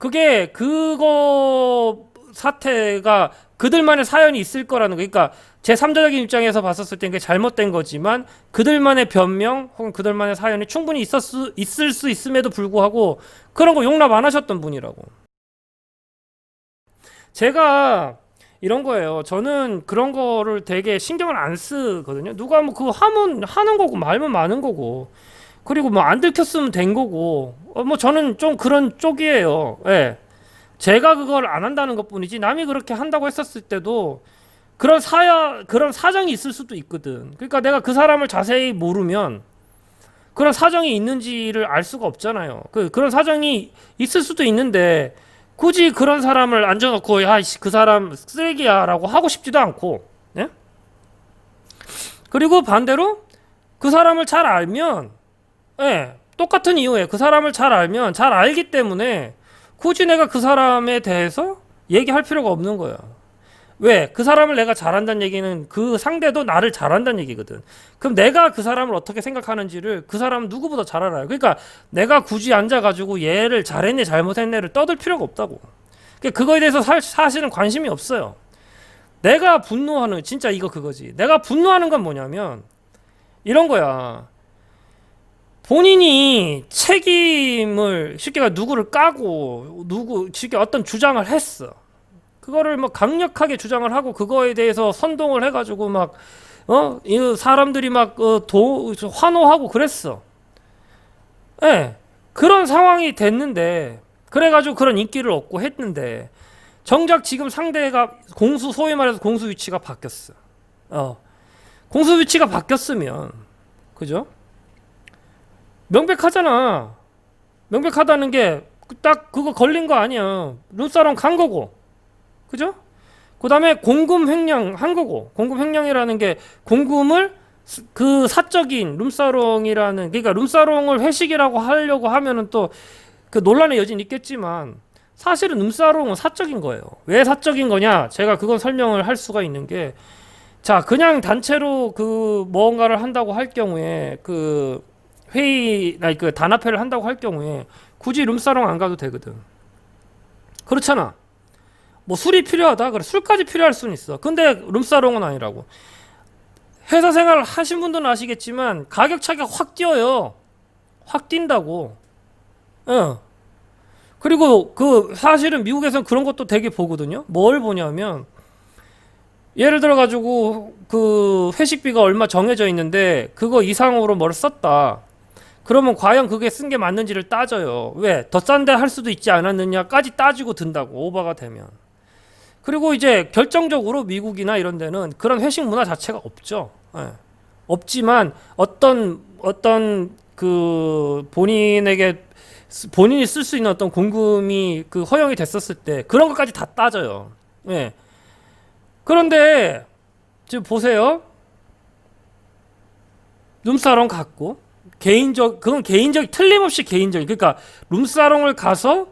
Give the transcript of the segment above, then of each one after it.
그게 그거 사태가 그들만의 사연이 있을 거라는 거. 그러니까 제3자적인 입장에서 봤었을 때 그게 잘못된 거지만 그들만의 변명 혹은 그들만의 사연이 충분히 있을 수 있음에도 불구하고 그런 거 용납 안 하셨던 분이라고. 제가 이런 거예요. 저는 그런 거를 되게 신경을 안 쓰거든요. 누가 뭐 그거 하면 하는 거고 말면 많은 거고. 그리고 뭐 안 들켰으면 된 거고. 뭐 저는 좀 그런 쪽이에요. 예. 제가 그걸 안 한다는 것뿐이지 남이 그렇게 한다고 했었을 때도 그런 사정이 있을 수도 있거든. 그러니까 내가 그 사람을 자세히 모르면 그런 사정이 있는지를 알 수가 없잖아요. 그런 사정이 있을 수도 있는데 굳이 그런 사람을 앉아놓고 야, 그 사람 쓰레기야라고 하고 싶지도 않고, 예? 그리고 반대로 그 사람을 잘 알면, 예, 똑같은 이유에 그 사람을 잘 알면 잘 알기 때문에 굳이 내가 그 사람에 대해서 얘기할 필요가 없는 거야. 왜? 그 사람을 내가 잘한다는 얘기는 그 상대도 나를 잘한다는 얘기거든. 그럼 내가 그 사람을 어떻게 생각하는지를 그 사람 누구보다 잘 알아요. 그러니까 내가 굳이 앉아가지고 얘를 잘했네 잘못했네를 떠들 필요가 없다고. 그러니까 그거에 대해서 사실은 관심이 없어요. 내가 분노하는 진짜 이거 그거지. 내가 분노하는 건 뭐냐면 이런 거야. 본인이 책임을 쉽게 말해 누구를 까고 쉽게 어떤 주장을 했어. 그거를 뭐 강력하게 주장을 하고 그거에 대해서 선동을 해가지고 이 사람들이 환호하고 그랬어. 예. 그런 상황이 됐는데, 그래가지고 그런 인기를 얻고 했는데, 정작 지금 상대가 소위 말해서 공수 위치가 바뀌었어. 공수 위치가 바뀌었으면, 그죠? 명백하잖아. 명백하다는 게 딱 그거 걸린 거 아니야. 룸사롱 간 거고. 그죠? 그 다음에 공금 횡령 한 거고. 공금 횡령이라는 게 공금을 그 사적인 룸사롱이라는, 그러니까 룸사롱을 회식이라고 하려고 하면은 또 그 논란의 여지는 있겠지만 사실은 룸사롱은 사적인 거예요. 왜 사적인 거냐? 제가 그건 설명을 할 수가 있는 게, 자, 그냥 단체로 그 뭔가를 한다고 할 경우에 그 그 단합회를 한다고 할 경우에 굳이 룸사롱 안 가도 되거든. 그렇잖아. 뭐 술이 필요하다? 그래, 술까지 필요할 수는 있어. 근데 룸사롱은 아니라고. 회사 생활 하신 분들은 아시겠지만 가격 차이가 확 뛰어요. 확 뛴다고. 그리고 사실은 미국에서는 그런 것도 되게 보거든요. 뭘 보냐면 예를 들어 가지고 그 회식비가 얼마 정해져 있는데 그거 이상으로 뭘 썼다. 그러면 과연 그게 쓴 게 맞는지를 따져요. 왜? 더 싼데 할 수도 있지 않았느냐까지 따지고 든다고, 오버가 되면. 그리고 이제 결정적으로 미국이나 이런 데는 그런 회식 문화 자체가 없죠. 예. 없지만 어떤 그 본인이 쓸 수 있는 어떤 공금이 그 허용이 됐었을 때 그런 것까지 다 따져요. 예. 그런데 지금 보세요. 룸사롱 갔고 그건 틀림없이 개인적인, 그러니까 룸사롱을 가서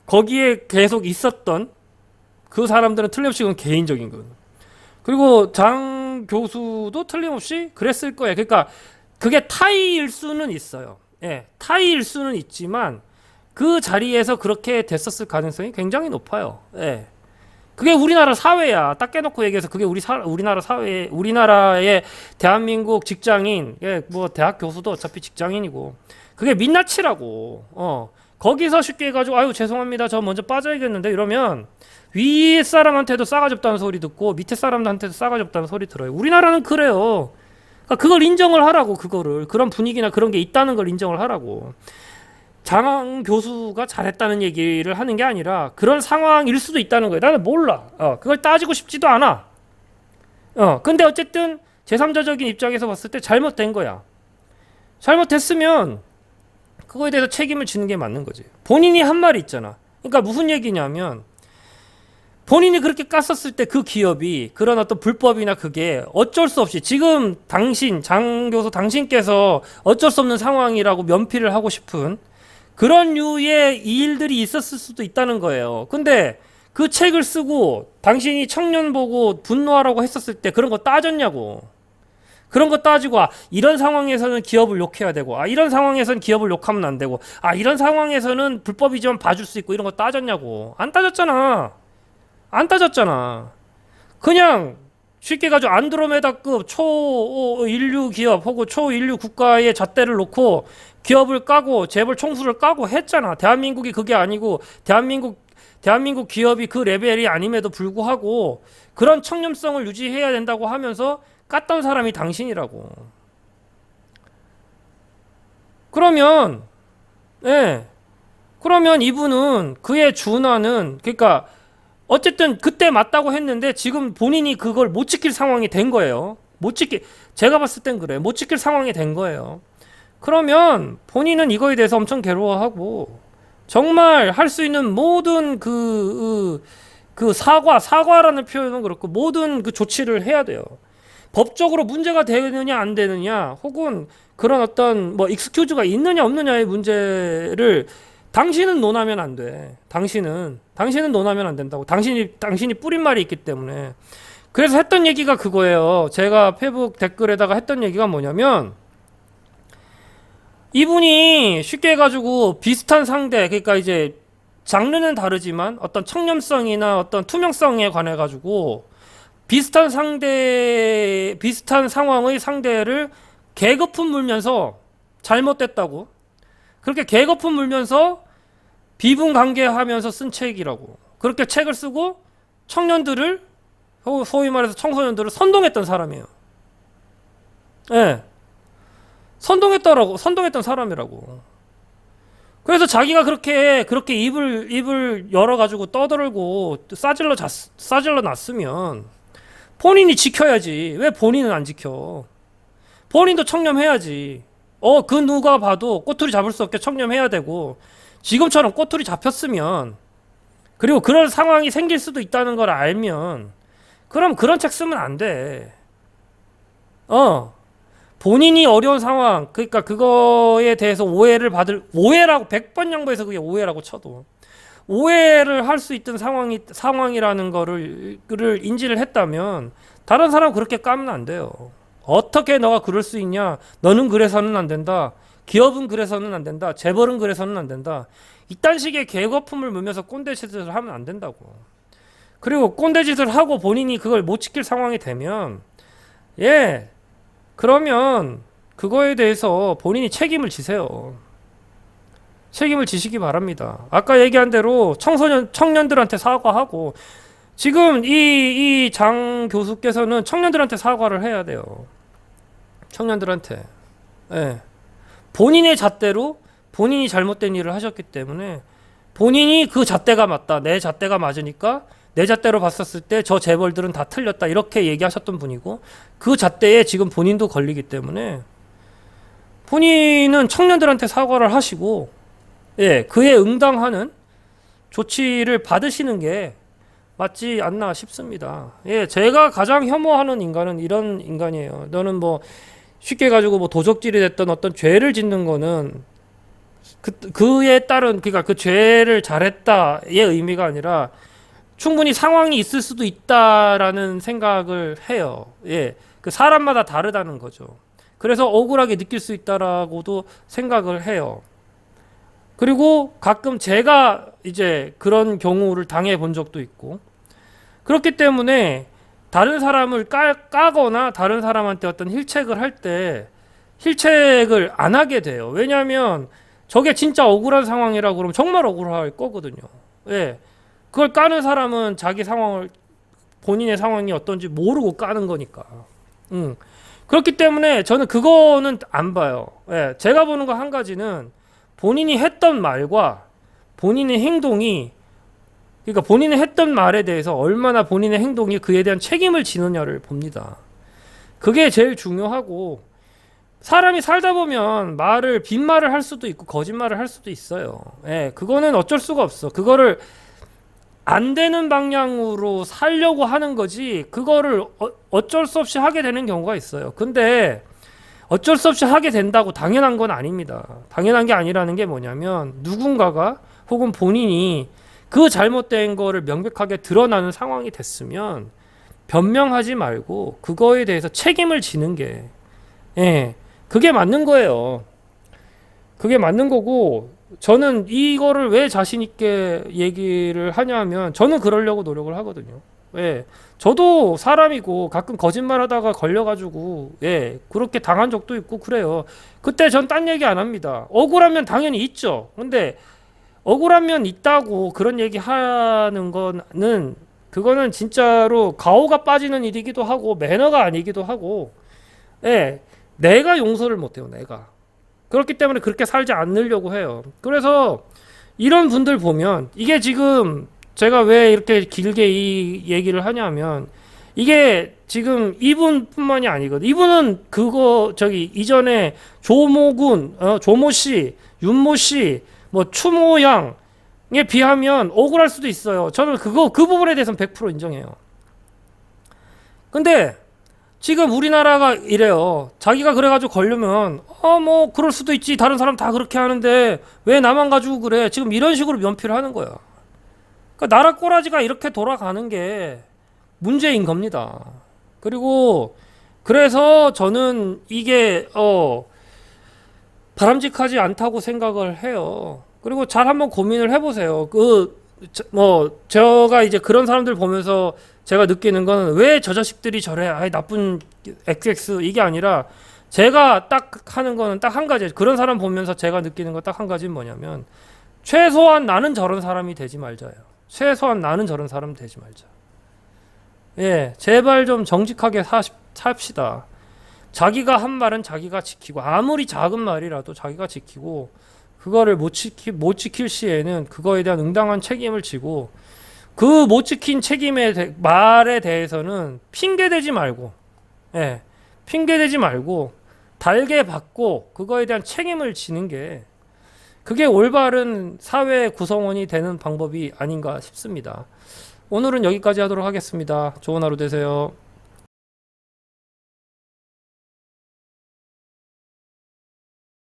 거기에 계속 있었던 그 사람들은 틀림없이 그건 개인적인 거예요. 그리고 장 교수도 틀림없이 그랬을 거예요. 그러니까 그게 타의일 수는 있어요. 예, 타의일 수는 있지만 그 자리에서 그렇게 됐었을 가능성이 굉장히 높아요. 예. 그게 우리나라 사회야. 딱 깨놓고 얘기해서 그게 우리나라 사회, 우리나라의 대한민국 직장인, 예, 뭐 대학 교수도 어차피 직장인이고, 그게 민낯이라고. 거기서 쉽게 해가지고 아유 죄송합니다 저 먼저 빠져야겠는데 이러면 위 사람한테도 싸가지 없다는 소리 듣고 밑에 사람한테도 싸가지 없다는 소리 들어요. 우리나라는 그래요. 그러니까 그걸 인정을 하라고. 그런 분위기나 그런 게 있다는 걸 인정을 하라고. 장 교수가 잘했다는 얘기를 하는 게 아니라 그런 상황일 수도 있다는 거예요. 나는 몰라. 그걸 따지고 싶지도 않아. 근데 어쨌든 제3자적인 입장에서 봤을 때 잘못된 거야. 잘못됐으면 그거에 대해서 책임을 지는 게 맞는 거지. 본인이 한 말이 있잖아. 그러니까 무슨 얘기냐면 본인이 그렇게 깠었을 때 그 기업이 그런 어떤 불법이나 그게 어쩔 수 없이 지금 장 교수 당신께서 어쩔 수 없는 상황이라고 면피를 하고 싶은 그런 류의 일들이 있었을 수도 있다는 거예요. 근데 그 책을 쓰고 당신이 청년 보고 분노하라고 했었을 때 그런 거 따졌냐고. 그런 거 따지고 이런 상황에서는 기업을 욕해야 되고 이런 상황에서는 기업을 욕하면 안 되고 이런 상황에서는 불법이지만 봐줄 수 있고 이런 거 따졌냐고. 안 따졌잖아. 안 따졌잖아. 그냥 쉽게 가지고 안드로메다급 초인류 기업 혹은 초인류 국가의 잣대를 놓고 기업을 까고 재벌 총수를 까고 했잖아. 대한민국이 그게 아니고 대한민국 기업이 그 레벨이 아님에도 불구하고 그런 청렴성을 유지해야 된다고 하면서 깠던 사람이 당신이라고. 그러면 그러면 이분은 그에 준하는, 그러니까 어쨌든 그때 맞다고 했는데 지금 본인이 그걸 못 지킬 상황이 된 거예요. 제가 봤을 땐 그래. 못 지킬 상황이 된 거예요. 그러면 본인은 이거에 대해서 엄청 괴로워하고 정말 할 수 있는 모든 그 사과라는 표현은 그렇고 모든 그 조치를 해야 돼요. 법적으로 문제가 되느냐 안 되느냐 혹은 그런 어떤 뭐 익스큐즈가 있느냐 없느냐의 문제를 당신은 논하면 안 돼. 당신은 논하면 안 된다고. 당신이 뿌린 말이 있기 때문에. 그래서 했던 얘기가 그거예요. 제가 페북 댓글에다가 했던 얘기가 뭐냐면, 이분이 쉽게 해가지고 비슷한 상대, 그러니까 이제 장르는 다르지만 어떤 청렴성이나 어떤 투명성에 관해 가지고 비슷한 상황의 상대를 개거품 물면서 잘못됐다고, 그렇게 개거품 물면서 비분관계하면서 쓴 책이라고. 그렇게 책을 쓰고 청년들을, 소위 말해서 청소년들을 선동했던 사람이에요. 선동했던 사람이라고. 그래서 자기가 그렇게 입을 열어가지고 떠들고 싸질러 놨으면 본인이 지켜야지. 왜 본인은 안 지켜? 본인도 청렴해야지. 그 누가 봐도 꼬투리 잡을 수 없게 청렴해야 되고, 지금처럼 꼬투리 잡혔으면, 그리고 그런 상황이 생길 수도 있다는 걸 알면, 그럼 그런 책 쓰면 안 돼. 본인이 어려운 상황, 그러니까 그거에 대해서 오해라고 100번 양보해서 그게 오해라고 쳐도, 오해를 할 수 있던 상황이라는 거를 인지를 했다면, 다른 사람 그렇게 까면 안 돼요. 어떻게 너가 그럴 수 있냐? 너는 그래서는 안 된다. 기업은 그래서는 안 된다. 재벌은 그래서는 안 된다. 이딴 식의 개거품을 물면서 꼰대짓을 하면 안 된다고. 그리고 꼰대짓을 하고 본인이 그걸 못 지킬 상황이 되면, 그러면 그거에 대해서 본인이 책임을 지세요. 책임을 지시기 바랍니다. 아까 얘기한 대로 청년들한테 사과하고, 지금 이 장 교수께서는 청년들한테 사과를 해야 돼요. 청년들한테. 본인의 잣대로 본인이 잘못된 일을 하셨기 때문에 본인이 그 잣대가 맞다. 내 잣대가 맞으니까 내 잣대로 봤었을 때 저 재벌들은 다 틀렸다. 이렇게 얘기하셨던 분이고, 그 잣대에 지금 본인도 걸리기 때문에 본인은 청년들한테 사과를 하시고, 그에 응당하는 조치를 받으시는 게 맞지 않나 싶습니다. 제가 가장 혐오하는 인간은 이런 인간이에요. 너는 뭐 쉽게 가지고 뭐 도적질이 됐던 어떤 죄를 짓는 거는 그에 따른, 그러니까 그 죄를 잘했다의 의미가 아니라 충분히 상황이 있을 수도 있다라는 생각을 해요. 그 사람마다 다르다는 거죠. 그래서 억울하게 느낄 수 있다라고도 생각을 해요. 그리고 가끔 제가 이제 그런 경우를 당해 본 적도 있고, 그렇기 때문에 다른 사람을 까거나 다른 사람한테 어떤 힐책을 할 때 힐책을 안 하게 돼요. 왜냐하면 저게 진짜 억울한 상황이라 그러면 정말 억울할 거거든요. 그걸 까는 사람은 자기 상황을, 본인의 상황이 어떤지 모르고 까는 거니까. 그렇기 때문에 저는 그거는 안 봐요. 제가 보는 거 한 가지는 본인이 했던 말과 본인의 행동이, 그러니까 본인이 했던 말에 대해서 얼마나 본인의 행동이 그에 대한 책임을 지느냐를 봅니다. 그게 제일 중요하고, 사람이 살다 보면 빈말을 할 수도 있고 거짓말을 할 수도 있어요. 그거는 어쩔 수가 없어. 그거를 안 되는 방향으로 살려고 하는 거지, 그거를 어쩔 수 없이 하게 되는 경우가 있어요. 근데 어쩔 수 없이 하게 된다고 당연한 건 아닙니다. 당연한 게 아니라는 게 뭐냐면, 누군가가 혹은 본인이 그 잘못된 거를 명백하게 드러나는 상황이 됐으면 변명하지 말고 그거에 대해서 책임을 지는 게 예, 그게 맞는 거예요. 그게 맞는 거고, 저는 이거를 왜 자신 있게 얘기를 하냐면 저는 그러려고 노력을 하거든요. 예. 저도 사람이고 가끔 거짓말 하다가 걸려가지고 예, 그렇게 당한 적도 있고 그래요. 그때 전 딴 얘기 안 합니다. 억울하면 당연히 있죠. 근데 억울하면 있다고 그런 얘기 하는 거는 그거는 진짜로 가오가 빠지는 일이기도 하고 매너가 아니기도 하고 예, 내가 용서를 못해요. 내가. 그렇기 때문에 그렇게 살지 않으려고 해요. 그래서 이런 분들 보면 이게 지금 제가 왜 이렇게 길게 이 얘기를 하냐면 이게 지금 이분뿐만이 아니거든. 이분은 그거 저기 이전에 조모군, 조모 씨, 윤모 씨, 뭐 추모 양에 비하면 억울할 수도 있어요. 저는 그 부분에 대해서는 100% 인정해요. 근데 지금 우리나라가 이래요. 자기가 그래가지고 걸려면 뭐 그럴 수도 있지. 다른 사람 다 그렇게 하는데 왜 나만 가지고 그래. 지금 이런 식으로 면피를 하는 거야. 그러니까 나라 꼬라지가 이렇게 돌아가는 게 문제인 겁니다. 그리고 그래서 저는 이게 바람직하지 않다고 생각을 해요. 그리고 잘 한번 고민을 해보세요. 제가 이제 그런 사람들 보면서 제가 느끼는 거는 왜 저 자식들이 저래? 아이 나쁜 XX 이게 아니라 제가 딱 하는 거는 딱 한 가지. 그런 사람 보면서 제가 느끼는 거 딱 한 가지는 뭐냐면 최소한 나는 저런 사람이 되지 말자요. 최소한 나는 저런 사람 되지 말자. 예, 제발 좀 정직하게 삽시다. 자기가 한 말은 자기가 지키고 아무리 작은 말이라도 자기가 지키고 그거를 못 지킬 시에는 그거에 대한 응당한 책임을 지고 그 못 지킨 말에 대해서는 핑계대지 말고 예, 핑계대지 말고 달게 받고 그거에 대한 책임을 지는 게 그게 올바른 사회 구성원이 되는 방법이 아닌가 싶습니다. 오늘은 여기까지 하도록 하겠습니다. 좋은 하루 되세요.